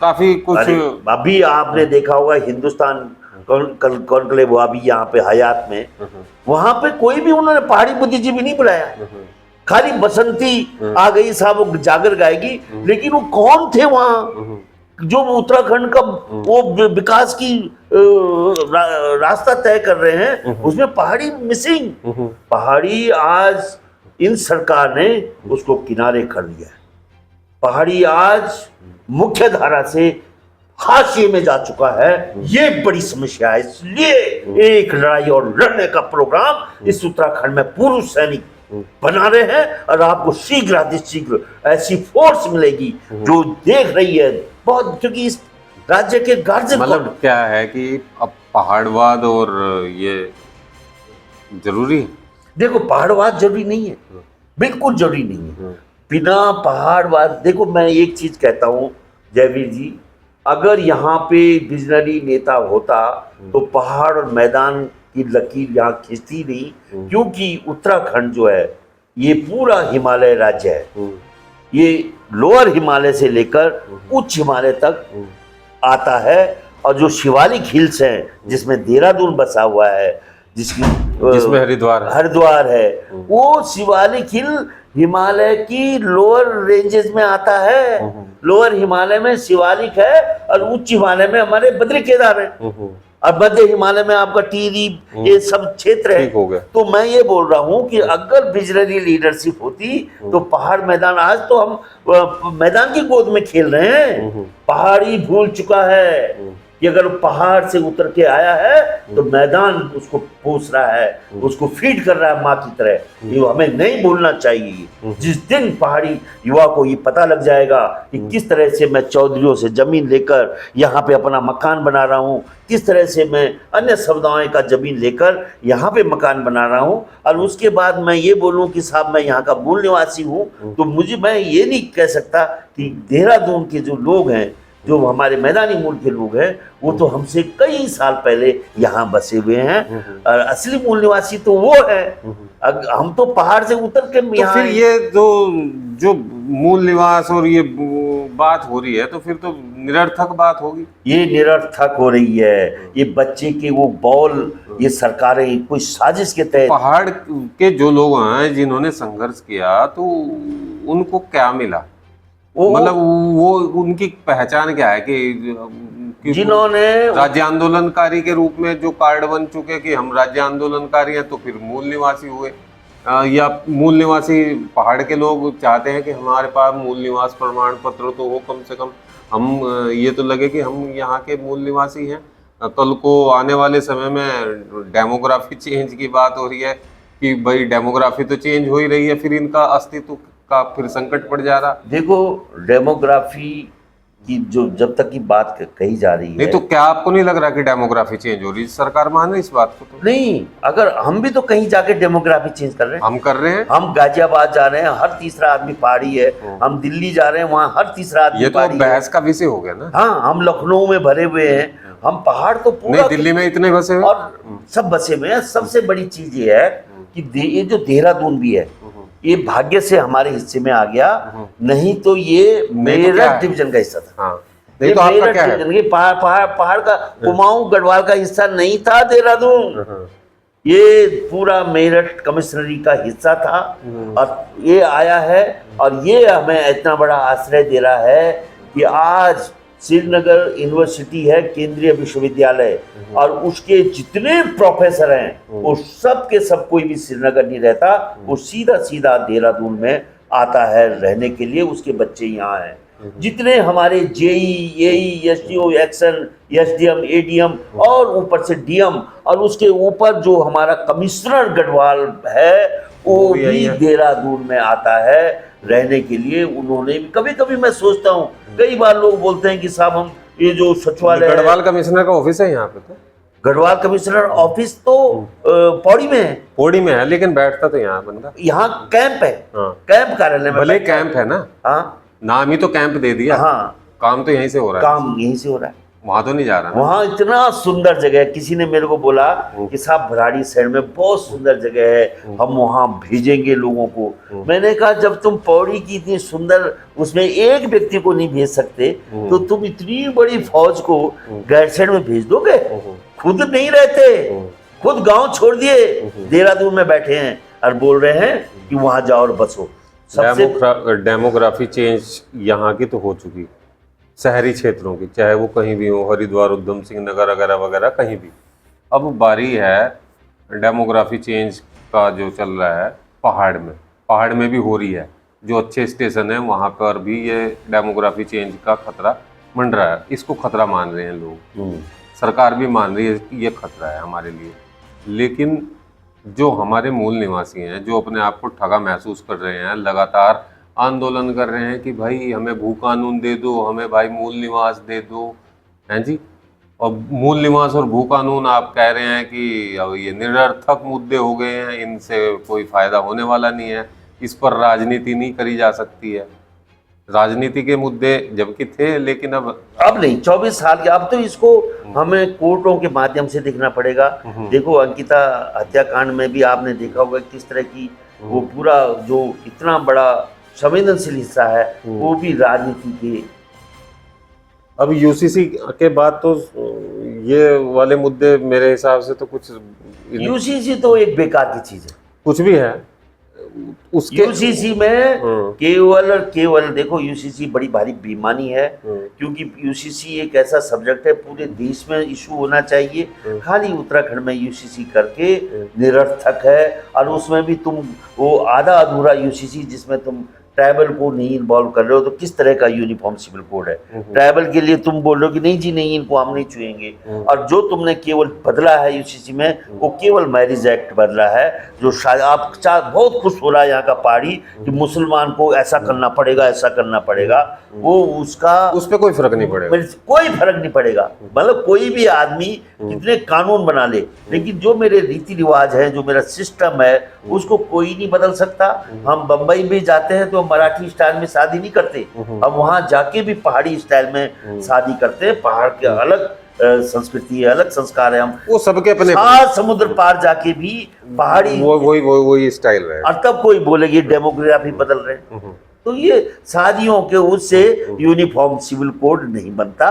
काफी कुछ, अभी आपने देखा होगा हिंदुस्तान कॉन्क्लेव हुआ अभी यहाँ पे हयात में, वहां पे कोई भी उन्होंने पहाड़ी बुद्धिजीवी नहीं बुलाया, खाली बसंती आ गई साहब, वो जागर गाएगी। लेकिन वो कौन थे वहां जो उत्तराखंड का वो विकास की रास्ता तय कर रहे हैं? उसमें पहाड़ी मिसिंग। पहाड़ी आज इन सरकार ने उसको किनारे कर दिया है। पहाड़ी आज मुख्य धारा से हाशिए में जा चुका है। ये बड़ी समस्या है। इसलिए एक लड़ाई और लड़ने का प्रोग्राम इस उत्तराखंड में पूर्व सैनिक बना रहे हैं, और आपको शीघ्र अतिशीघ्र ऐसी फोर्स मिलेगी जो देख रही है बहुत, क्योंकि इस राज्य के गार्जियन, मतलब क्या है कि अब पहाड़वाद और ये जरूरी है? देखो, पहाड़वाद जरूरी नहीं है, बिल्कुल जरूरी नहीं है। बिना पहाड़वाद, देखो मैं एक चीज कहता हूं जयवीर जी, अगर यहाँ पे विजनरी नेता होता तो पहाड़ और मैदान की लकीर यहाँ खींचती नहीं, क्योंकि उत्तराखंड जो है ये पूरा हिमालय राज्य है। ये लोअर हिमालय से लेकर उच्च हिमालय तक आता है, और जो शिवालिक हिल्स हैं जिसमें देहरादून बसा हुआ है, जिसमें हरिद्वार है, वो शिवालिक हिल हिमालय की लोअर रेंजेस में आता है। लोअर हिमालय में शिवालिक है और उच्च हिमालय में हमारे बद्री केदार है, और मध्य हिमालय में आपका टिहरी, ये सब क्षेत्र है। हो गया। तो मैं ये बोल रहा हूँ कि अगर विजनरी लीडरशिप होती तो पहाड़ मैदान, आज तो हम मैदान की गोद में खेल रहे हैं। पहाड़ी भूल चुका है कि अगर पहाड़ से उतर के आया है तो मैदान उसको पोस रहा है, उसको फीड कर रहा है माँ की तरह। ये हमें नहीं भूलना चाहिए। जिस दिन पहाड़ी युवा को ये पता लग जाएगा कि किस तरह से मैं चौधरियों से जमीन लेकर यहाँ पे अपना मकान बना रहा हूँ, किस तरह से मैं अन्य समुदायों का जमीन लेकर यहाँ पे मकान बना रहा हूँ, और उसके बाद मैं ये बोलूँ कि साहब मैं यहाँ का मूल निवासी हूँ, तो मैं ये नहीं कह सकता कि देहरादून के जो लोग हैं, जो हमारे मैदानी मूल के लोग हैं, वो तो हमसे कई साल पहले यहाँ बसे हुए हैं, और असली मूल निवासी तो वो है। हम तो पहाड़ से उतर के तो यहाँ, फिर ये जो मूल निवास और ये बात हो रही है, तो फिर तो निरर्थक बात होगी। ये निरर्थक हो रही है। ये बच्चे के वो बॉल, ये सरकारें कोई साजिश के तहत। पहाड़ के जो लोग हैं जिन्होंने संघर्ष किया, तो उनको क्या मिला? मतलब वो उनकी पहचान क्या है कि जिन्होंने राज्य आंदोलनकारी के रूप में जो कार्ड बन चुके कि हम राज्य आंदोलनकारी हैं, तो फिर मूल निवासी हुए, या मूल निवासी पहाड़ के लोग चाहते हैं कि हमारे पास मूल निवास प्रमाण पत्र तो हो, कम से कम हम ये तो लगे कि हम यहाँ के मूल निवासी हैं। कल को आने वाले समय में डेमोग्राफी चेंज की बात हो रही है कि भाई डेमोग्राफी तो चेंज हो ही रही है, फिर इनका अस्तित्व का फिर संकट पड़ जा रहा। देखो, डेमोग्राफी की जो जब तक की बात कही जा रही है, नहीं तो क्या आपको नहीं लग रहा कि डेमोग्राफी चेंज हो रही है? सरकार मान रही इस बात को? तो नहीं, अगर हम भी तो कहीं जाके डेमोग्राफी चेंज कर रहे हैं। हम कर रहे हैं। हम गाजियाबाद जा रहे हैं, हर तीसरा आदमी पहाड़ी है। हम दिल्ली जा रहे हैं, वहाँ हर तीसरा आदमी ये तो बहस का विषय हो गया ना। हाँ, हम लखनऊ में भरे हुए हैं, हम पहाड़ तो पूरा, नहीं दिल्ली में इतने बसे हुए और सब बसे हुए हैं। सबसे बड़ी चीज ये है कि ये जो देहरादून भी है, ये भाग्य से हमारे हिस्से में आ गया, नहीं तो ये मेरठ डिवीजन का हिस्सा था। हाँ, नहीं तो आपका क्या है? पहाड़ का कुमाऊं गढ़वाल का हिस्सा नहीं था देहरादून, ये पूरा मेरठ कमिश्नरी का हिस्सा था, और ये आया है, और ये हमें इतना बड़ा आश्रय दे रहा है कि आज श्रीनगर यूनिवर्सिटी है, केंद्रीय विश्वविद्यालय, और उसके जितने प्रोफेसर हैं वो सब के सब, कोई भी श्रीनगर नहीं रहता, वो सीधा सीधा देहरादून में आता है रहने के लिए। उसके बच्चे यहाँ हैं। जितने हमारे जेई, एई, एसडीओ, एक्शन, एसडीएम, एडीएम और ऊपर से डीएम, और उसके ऊपर जो हमारा कमिश्नर गढ़वाल है, वो भी देहरादून में आता है रहने के लिए। उन्होंने कभी कभी मैं सोचता हूँ, कई बार लोग बोलते हैं कि साहब हम ये जो सचिवालय, गढ़वाल कमिश्नर का ऑफिस है यहाँ पे, तो गढ़वाल कमिश्नर ऑफिस तो पौड़ी में है। पौड़ी में है, लेकिन बैठता तो यहाँ बंदा, यहाँ कैंप है। हाँ। कैंप कार्यालय में भले कैंप है ना, हाँ, नाम ही तो कैंप दे दिया। हाँ, काम तो यहीं से हो रहा है। काम यहीं से हो रहा है, वहां तो नहीं जा रहा। वहाँ इतना सुंदर जगह है। किसी ने मेरे को बोला कि साहब भराड़ी शहर में बहुत सुंदर जगह है, हम वहाँ भेजेंगे लोगों को। मैंने कहा जब तुम पौड़ी की इतनी सुंदर, उसमें एक व्यक्ति को नहीं भेज सकते, तो तुम इतनी बड़ी फौज को गैरसैंण में भेज दोगे? खुद नहीं रहते, खुद गांव छोड़ दिए, देहरादून में बैठे हैं और बोल रहे हैं कि वहां जाओ और बसो। डेमोग्राफी चेंज यहाँ की तो हो चुकी, शहरी क्षेत्रों की, चाहे वो कहीं भी हो, हरिद्वार, उधम सिंह नगर वगैरह वगैरह, कहीं भी। अब बारी है डेमोग्राफी चेंज का जो चल रहा है पहाड़ में भी हो रही है। जो अच्छे स्टेशन है वहाँ पर भी ये डेमोग्राफी चेंज का खतरा मंडरा है। इसको खतरा मान रहे हैं लोग, सरकार भी मान रही है कि ये खतरा है हमारे लिए। लेकिन जो हमारे मूल निवासी हैं, जो अपने आप को ठगा महसूस कर रहे हैं, लगातार आंदोलन कर रहे हैं कि भाई हमें भू कानून दे दो, हमें भाई मूल निवास दे दो, हैं जी। और मूल निवास और भू कानून आप कह रहे हैं कि अब ये निरर्थक मुद्दे हो गए हैं, इनसे कोई फायदा होने वाला नहीं है, इस पर राजनीति नहीं करी जा सकती है। राजनीति के मुद्दे जबकि थे, लेकिन अब नहीं, 24 साल के, अब तो इसको हमें कोर्टों के माध्यम से देखना पड़ेगा। देखो अंकिता हत्याकांड में भी आपने देखा होगा किस तरह की वो पूरा जो इतना बड़ा संवेदनशील हिस्सा है वो भी राजनीति के। अब यूसीसी के बाद तो ये वाले मुद्दे मेरे हिसाब से तो कुछ यूसीसी तो एक बेकार की चीज है, कुछ भी है उसके। यूसीसी में केवल और केवल देखो, यूसीसी बड़ी भारी बेईमानी है, क्योंकि यूसीसी एक ऐसा सब्जेक्ट है पूरे देश में इशू होना चाहिए, खाली उत्तराखंड में यूसीसी करके निरर्थक है। और उसमें भी तुम वो आधा अधूरा यूसीसी जिसमें तुम ट्राइबल को नहीं इन्वॉल्व कर रहे हो, तो किस तरह का यूनिफॉर्म सिविल कोड है? ट्राइबल के लिए तुम बोल रहे हो कि नहीं जी नहीं, इनको हम नहीं छुएंगे, और जो तुमने केवल बदला है यूसीसी में वो केवल मैरिज एक्ट बदला है, जो शायद आप बहुत खुश हो रहा है यहाँ का पहाड़ी कि मुसलमान को ऐसा करना पड़ेगा, ऐसा करना पड़ेगा, वो उसका उस पर कोई फर्क नहीं पड़ेगा, कोई फर्क नहीं पड़ेगा। मतलब कोई भी आदमी कितने कानून बना ले, लेकिन जो मेरे रीति रिवाज है, जो मेरा सिस्टम है, उसको कोई नहीं बदल सकता। हम बंबई में जाते हैं तो मराठी स्टाइल में शादी नहीं करते, हम वहां जाके भी पहाड़ी स्टाइल में शादी करते हैं। पहाड़ के अलग संस्कृति है, अलग संस्कार है, हम वो सबके अपने समुद्र पार जाके भी पहाड़ी वही स्टाइल है, और तब कोई बोलेगी डेमोग्राफी बदल रहे हैं। तो ये शादियों के उससे यूनिफॉर्म सिविल कोड नहीं बनता,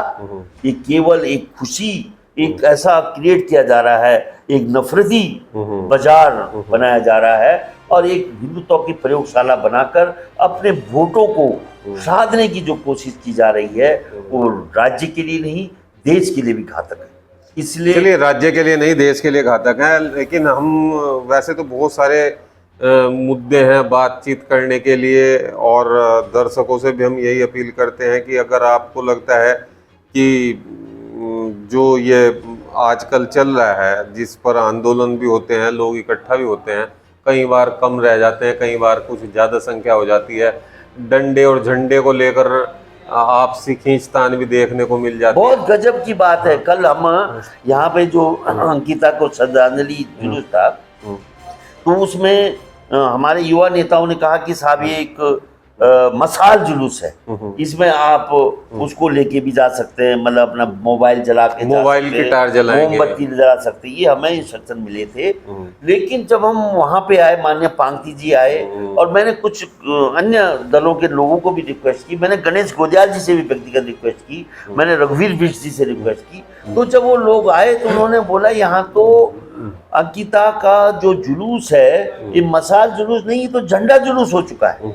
ये केवल एक खुशी, एक ऐसा क्रिएट किया जा रहा है, एक नफरती बाजार बनाया जा रहा है, और एक हिंदुत्व की प्रयोगशाला बनाकर अपने वोटों को साधने की जो कोशिश की जा रही है वो राज्य के लिए नहीं, देश के लिए भी घातक है। इसलिए चलिए, राज्य के लिए नहीं देश के लिए घातक है, लेकिन हम वैसे तो बहुत सारे मुद्दे हैं बातचीत करने के लिए, और दर्शकों से भी हम यही अपील करते हैं कि अगर आपको लगता है कि जो ये आजकल चल रहा है, जिस पर आंदोलन भी होते हैं, लोग इकट्ठा भी होते हैं, कई बार कम रह जाते हैं, कई बार कुछ ज़्यादा संख्या हो जाती है, डंडे और झंडे को लेकर आपसी खींचतान भी देखने को मिल जाती है। बहुत गजब की बात है। कल हम यहाँ पे जो अंकिता को श्रद्धांजलि जुलूस था, तो उसमें हमारे युवा नेताओं ने कहा कि साहब ये एक मसाल जुलूस है, इसमें आप उसको लेके भी जा सकते हैं, मतलब अपना मोबाइल जला के, मोबाइल की टार जलाएंगे, मोमबत्ती जला सकते हैं, ये हमें इंस्ट्रक्शन मिले थे। लेकिन जब हम वहाँ पे आए, माननीय पांगती जी आए, और मैंने कुछ अन्य दलों के लोगों को भी रिक्वेस्ट की, मैंने गणेश गोदियाल जी से भी व्यक्तिगत रिक्वेस्ट की, मैंने रघुवीर बिष्ट जी से रिक्वेस्ट की, तो जब वो लोग आए तो उन्होंने बोला यहाँ तो अंकिता का जो जुलूस है ये मसाल जुलूस नहीं, तो झंडा जुलूस हो चुका है,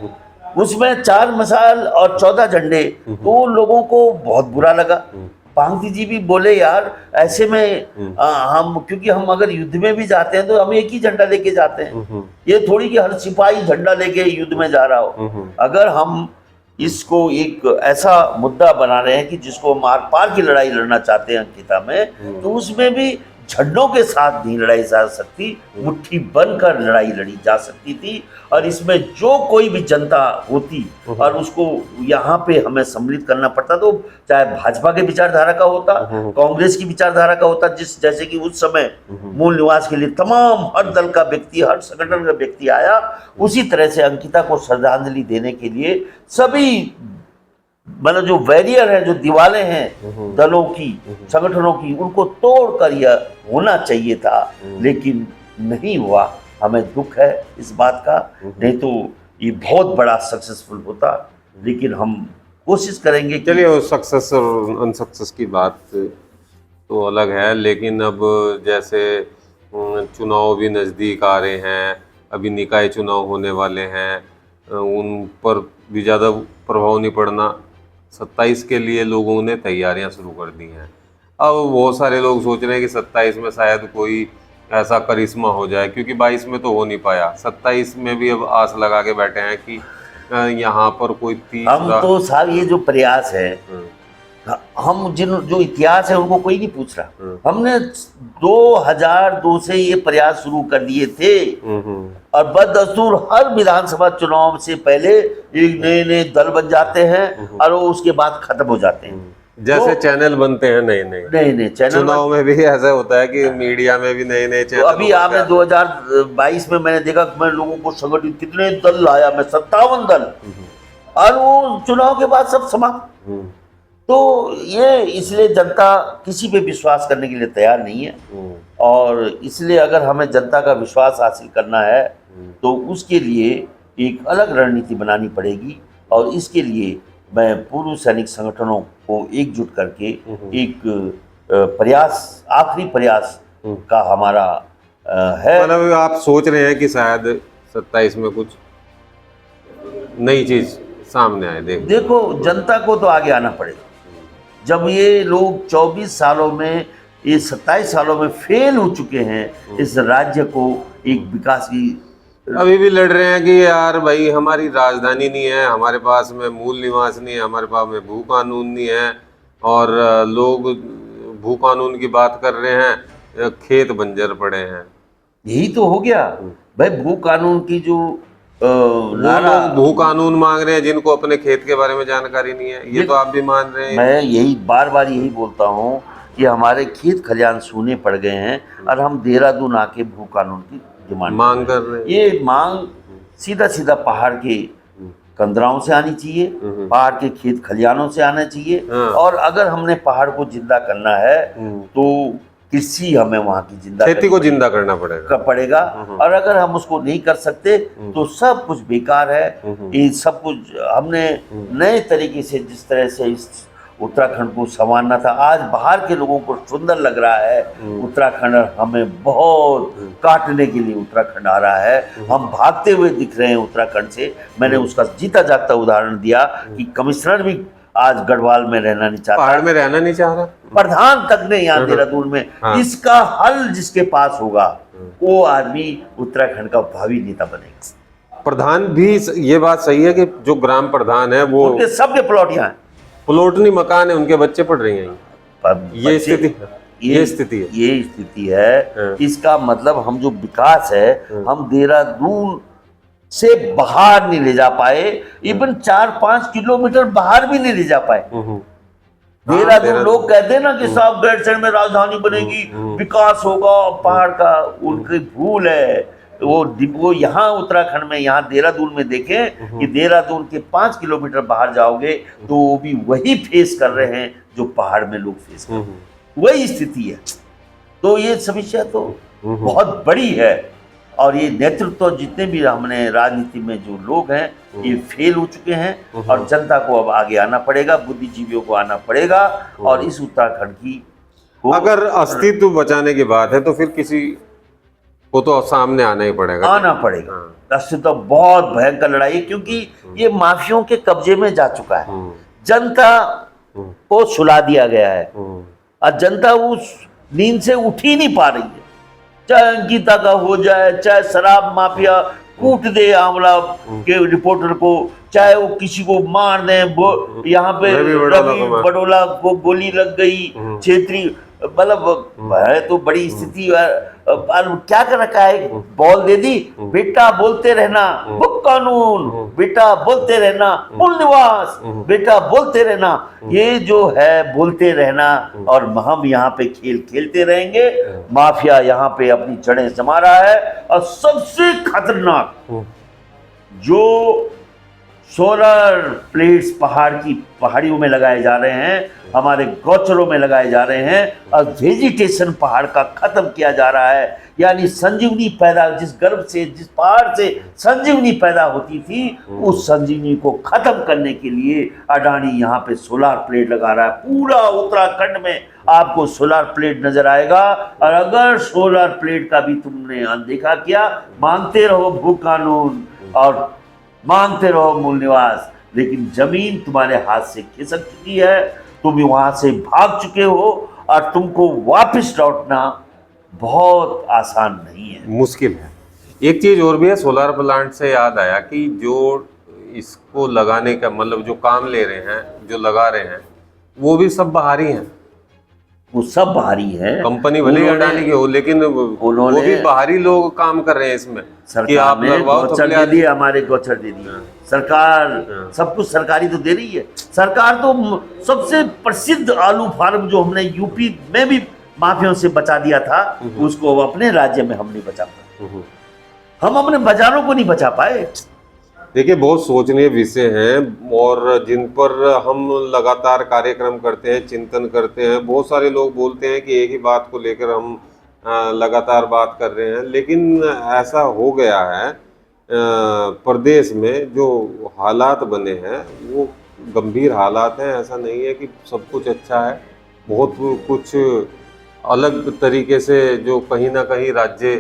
उसमें 4 मसाल और 14 झंडे। तो लोगों को बहुत बुरा लगा। पांगती जी भी बोले यार ऐसे में हम, क्योंकि हम अगर युद्ध में भी जाते हैं तो हम एक ही झंडा लेके जाते हैं, ये थोड़ी कि हर सिपाही झंडा लेके युद्ध में जा रहा हो। अगर हम इसको एक ऐसा मुद्दा बना रहे हैं कि जिसको मार पार की लड़ाई लड़ना चाहते हैं अंकिता में, तो उसमें भी झंडों के साथ नहीं लड़ाई जा सकती, मुट्ठी बनकर लड़ाई लड़ी जा सकती थी। और इसमें जो कोई भी जनता होती और उसको यहाँ पे हमें सम्मिलित करना पड़ता, तो चाहे भाजपा के विचारधारा का होता, कांग्रेस की विचारधारा का होता, जैसे कि उस समय मूल निवास के लिए तमाम हर दल का व्यक्ति, हर संगठन का व्यक्ति आया, उसी तरह से अंकिता को श्रद्धांजलि देने के लिए सभी, मतलब जो बैरियर है, जो दीवारें हैं दलों की, संगठनों की, उनको तोड़कर यह होना चाहिए था, लेकिन नहीं हुआ। हमें दुख है इस बात का, नहीं तो ये बहुत बड़ा सक्सेसफुल होता। लेकिन हम कोशिश करेंगे। चलिए, वो सक्सेस और अनसक्सेस की बात तो अलग है, लेकिन अब जैसे चुनाव भी नज़दीक आ रहे हैं, अभी निकाय चुनाव होने वाले हैं, उन पर भी ज़्यादा प्रभाव नहीं पड़ना। 27 के लिए लोगों ने तैयारियां शुरू कर दी हैं। अब बहुत सारे लोग सोच रहे हैं कि 27 में शायद कोई ऐसा करिश्मा हो जाए, क्योंकि 22 में तो हो नहीं पाया, 27 में भी अब आस लगा के बैठे हैं कि यहाँ पर कोई तीसरा। हम तो साहब ये जो प्रयास है, हम जो इतिहास है उनको कोई नहीं पूछ रहा। हमने 2002 से ये प्रयास शुरू कर दिए थे, और बददस्तूर हर विधानसभा चुनाव से पहले एक नए दल बन जाते हैं और वो उसके बाद खत्म हो जाते हैं। जैसे तो चैनल बनते हैं नए चैनल, चुनाव में भी ऐसा होता है कि मीडिया में भी नए चैनल। तो अभी आपने 2022 में मैंने देखा, मैं लोगों को संगठित कितने दल लाया, मैं 57 दल, और वो चुनाव के बाद सब समाप्त। तो ये इसलिए जनता किसी पे विश्वास करने के लिए तैयार नहीं है, और इसलिए अगर हमें जनता का विश्वास हासिल करना है तो उसके लिए एक अलग रणनीति बनानी पड़ेगी। और इसके लिए मैं पूर्व सैनिक संगठनों को एकजुट करके एक प्रयास, आखिरी प्रयास का हमारा है। मतलब आप सोच रहे हैं कि शायद 27 में कुछ नई चीज सामने आए? देखो जनता को तो आगे आना पड़ेगा। जब ये लोग 24 सालों में, ये 27 सालों में फेल हो चुके हैं इस राज्य को एक विकास की, अभी भी लड़ रहे हैं कि यार भाई हमारी राजधानी नहीं है, हमारे पास में मूल निवास नहीं है, हमारे पास में भू कानून नहीं है, और लोग भू कानून की बात कर रहे हैं, खेत बंजर पड़े हैं। यही तो हो गया भाई। भू कानून की जो वो लोग भू कानून मांग रहे हैं जिनको अपने खेत के बारे में जानकारी नहीं है, ये तो आप भी मान रहे हैं। मैं यही बार बार यही बोलता हूँ कि हमारे खेत खलियान सूने पड़ गए हैं और हम देहरादून आके भू कानून की डिमांड मांग कर रहे हैं। ये मांग सीधा सीधा पहाड़ के कंदराओं से आनी चाहिए, पहाड़ के खेत खलियानों से आना चाहिए। और अगर हमने पहाड़ को जिंदा करना है तो कृषि हमें वहाँ की जिंदा, खेती को जिंदा करना पड़ेगा। और अगर हम उसको नहीं कर सकते तो सब कुछ बेकार है। ये सब कुछ हमने नए तरीके से, जिस तरह से इस उत्तराखंड को संवारना था, आज बाहर के लोगों को सुंदर लग रहा है उत्तराखंड। हमें बहुत काटने के लिए उत्तराखंड आ रहा है, हम भागते हुए दिख रहे हैं उत्तराखंड से। मैंने उसका जीता जागता उदाहरण दिया कि कमिश्नर भी आज गढ़वाल में रहना नहीं चाहता, पहाड़ में रहना नहीं चाह रहा, प्रधान तक ने यहाँ देहरादून में। इसका हल जिसके पास होगा वो आदमी उत्तराखंड का भावी नेता बनेगा। प्रधान भी, ये बात सही है कि जो ग्राम प्रधान है वो, उनके सबके प्लॉट यहाँ है, प्लॉट नहीं मकान है, उनके बच्चे पढ़ रहे हैं। ये स्थिति है, ये स्थिति है। इसका मतलब हम जो विकास है हम देहरादून से बाहर नहीं ले जा पाए, इवन 4-5 किलोमीटर बाहर भी नहीं ले जा पाए। देहरादून लोग कहते हैं ना कि साहब गैरसैंण में राजधानी बनेगी, विकास होगा पहाड़ का, उनकी भूल है। वो यहाँ उत्तराखंड में, यहाँ देहरादून में देखें कि देहरादून के 5 किलोमीटर बाहर जाओगे तो वो भी वही फेस कर रहे हैं जो पहाड़ में लोग फेस कर रहे हैं, वही स्थिति है। तो ये समस्या तो बहुत बड़ी है। और ये नेतृत्व जितने भी हमने राजनीति में जो लोग हैं ये फेल हो चुके हैं, और जनता को अब आगे आना पड़ेगा, बुद्धिजीवियों को आना पड़ेगा। और इस उत्तराखंड की अगर अस्तित्व बचाने की बात है तो फिर किसी को तो सामने आना ही पड़ेगा, आना पड़ेगा। अस्तित्व बहुत भयंकर लड़ाई है, क्योंकि ये माफियों के कब्जे में जा चुका है। जनता को सुला दिया गया है और जनता उस नींद से उठ ही नहीं पा रही है। चाहे अंकिता का हो जाए, चाहे शराब माफिया कूट दे आंवला के रिपोर्टर को, चाहे वो किसी को मार दे, यहाँ पे रवि बड़ोला को गोली लग गई, क्षेत्रीय, मतलब है तो बड़ी स्थिति। क्या कर रखा है, बॉल दे दी, बेटा बोलते रहना भू कानून, बेटा बोलते रहना मूल निवास, बेटा बोलते रहना। ये जो है बोलते रहना, और हम यहाँ पे खेल खेलते रहेंगे। माफिया यहाँ पे अपनी जड़ें जमा रहा है। और सबसे खतरनाक जो सोलर प्लेट्स पहाड़ियों में लगाए जा रहे हैं, हमारे गौचरों में लगाए जा रहे हैं, और वेजिटेशन पहाड़ का खत्म किया जा रहा है। यानी संजीवनी पैदा, जिस गर्भ से, जिस पहाड़ से संजीवनी पैदा होती थी, उस संजीवनी को खत्म करने के लिए अडानी यहाँ पे सोलर प्लेट लगा रहा है। पूरा उत्तराखंड में आपको सोलर प्लेट नजर आएगा। और अगर सोलर प्लेट का भी तुमने अनदेखा किया, मांगते रहो भू कानून और मांगते रहो मूल निवास, लेकिन जमीन तुम्हारे हाथ से खिसक चुकी है, तुम वहां से भाग चुके हो, और तुमको वापस लौटना बहुत आसान नहीं है, मुश्किल है। एक चीज और भी है, सोलर प्लांट से याद आया कि जो इसको लगाने का मतलब जो काम ले रहे हैं, जो लगा रहे हैं, वो भी सब बाहरी हैं। वो सब बाहरी है, कंपनी भले ही अडानी की हो, लेकिन वो भी बाहरी लोग काम कर रहे हैं इसमें। सरकार आप ने गोचर दे दिए, हमारे गोचर दे दिए। सरकार सब कुछ सरकारी तो दे रही है। सरकार तो सबसे प्रसिद्ध आलू फार्म जो हमने यूपी में भी माफियों से बचा दिया था, उसको अपने राज्य में हम नहीं बचा पाए। हम अपने बाजारों को नहीं बचा पाए। देखिए, बहुत सोचनीय विषय हैं और जिन पर हम लगातार कार्यक्रम करते हैं, चिंतन करते हैं। बहुत सारे लोग बोलते हैं कि एक ही बात को लेकर हम लगातार बात कर रहे हैं, लेकिन ऐसा हो गया है प्रदेश में जो हालात बने हैं वो गंभीर हालात हैं। ऐसा नहीं है कि सब कुछ अच्छा है, बहुत कुछ अलग तरीके से जो कहीं ना कहीं राज्य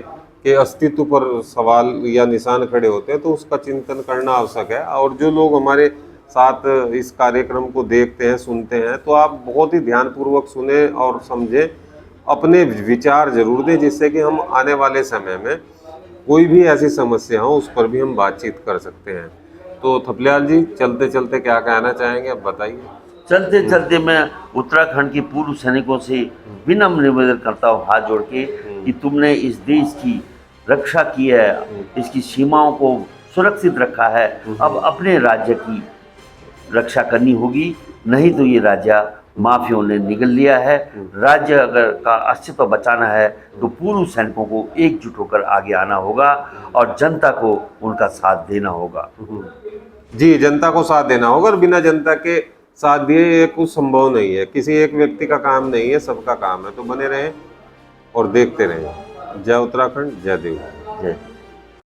के अस्तित्व पर सवाल या निशान खड़े होते हैं, तो उसका चिंतन करना आवश्यक है। और जो लोग हमारे साथ इस कार्यक्रम को देखते हैं, सुनते हैं, तो आप बहुत ही ध्यानपूर्वक सुने और समझें, अपने विचार जरूर दें, जिससे कि हम आने वाले समय में कोई भी ऐसी समस्या हो उस पर भी हम बातचीत कर सकते हैं। तो थपलियाल जी, चलते चलते क्या कहना चाहेंगे, अब बताइए। चलते चलते मैं उत्तराखंड के पूर्व सैनिकों से विनम्र निवेदन करता हूँ हाथ जोड़ के कि तुमने इस देश की रक्षा की है, इसकी सीमाओं को सुरक्षित रखा है। अब अपने राज्य की रक्षा करनी होगी, नहीं तो ये राज्य माफियों ने निगल लिया है। राज्य अगर का अस्तित्व बचाना है तो पूर्व सैनिकों को एकजुट होकर आगे आना होगा और जनता को उनका साथ देना होगा। जी, जनता को साथ देना होगा और बिना जनता के साथ दिए ये कुछ संभव नहीं है। किसी एक व्यक्ति का काम नहीं है, सबका काम है। तो बने रहें और देखते रहें। जय उत्तराखंड, जय देव। जय